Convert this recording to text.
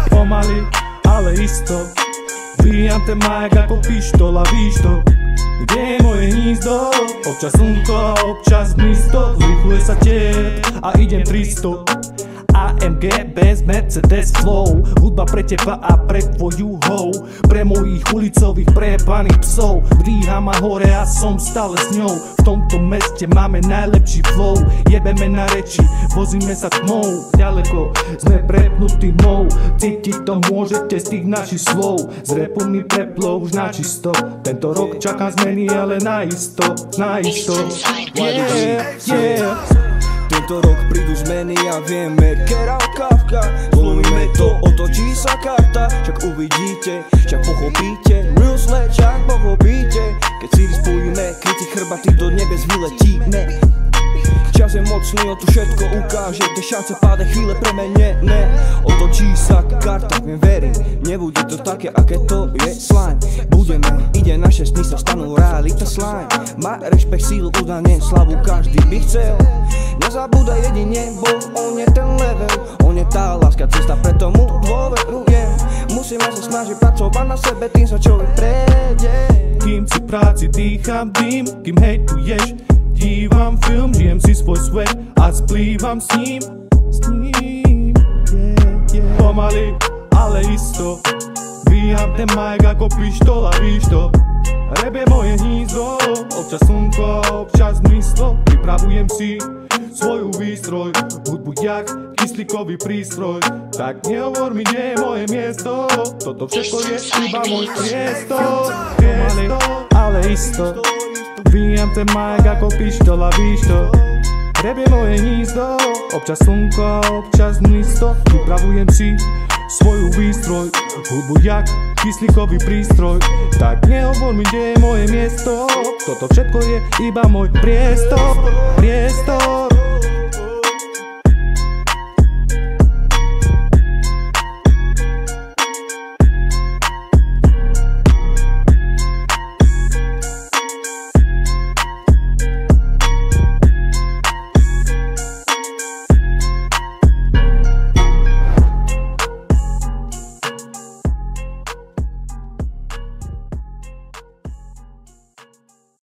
Pomaly, ale isto vyjam ten majak ako pištola, víš to? Kde je moje hnízdo? Občas slnko a občas místo. Zrýchluje sa tiet a idem 300. AMG bez Mercedes flow. Hudba pre teba a pre tvoju hou. Pre mojich ulicových prejebaných psov. Dvíham ma hore a som stále s ňou. V tomto meste máme najlepší flow. Jebeme na reči, vozíme sa tmou. Ďaleko sme prepnutí mou. Cítiť to môžete z tých našich slov. Z repu mi preplo už načisto. Tento rok čakám zmeny, ale naisto. Yeah. Tento rok prídu zmeny a vieme, Kera Kafka. Zlomíme to, otočí sa karta. Však uvidíte, však pochopíte. Real sled, však pochopíte. Keď si vyspojíme, krytí chrbaty do nebes vyletíme. Čas je mocný, o tu všetko ukážete. Šance páde chvíle premenené. Otočí sa karta, viem, verím. Nebude to také, aké to je slime. Budeme, ide naše sny sa stanú realita slime. Má rešpekt, sílu, udanie, slavu každý by chcel. Nezabúdaj jedine, bo on je ten level. On je tá láska, cesta, preto mu dôverujem. Musíme sa snažiť pracovať na sebe, tým sa človek prejde. Kým si práci dýcham dým, kým hejtuješ, dívam film, žijem si svoj svet a splývam s ním. Pomaly, ale isto vyjam ten majak ako pištola, víš to? Rap je moje hnízdo, občas slnko, občas místo. Pripravujem si svoju výstroj, hudbu jak kyslíkový prístroj. Tak nehovor mi, kde je moje miesto. Toto všetko je iba môj priestor. Pomaly, ale isto vyjam ten majak ako pištola, víš to? Rap je moje hnízdo, občas slnko, občas místo. Pripravujem si svoju výstroj, hudbu jak kyslíkový prístroj. Tak nehovor mi, kde je moje miesto. Toto všetko je iba môj priestor.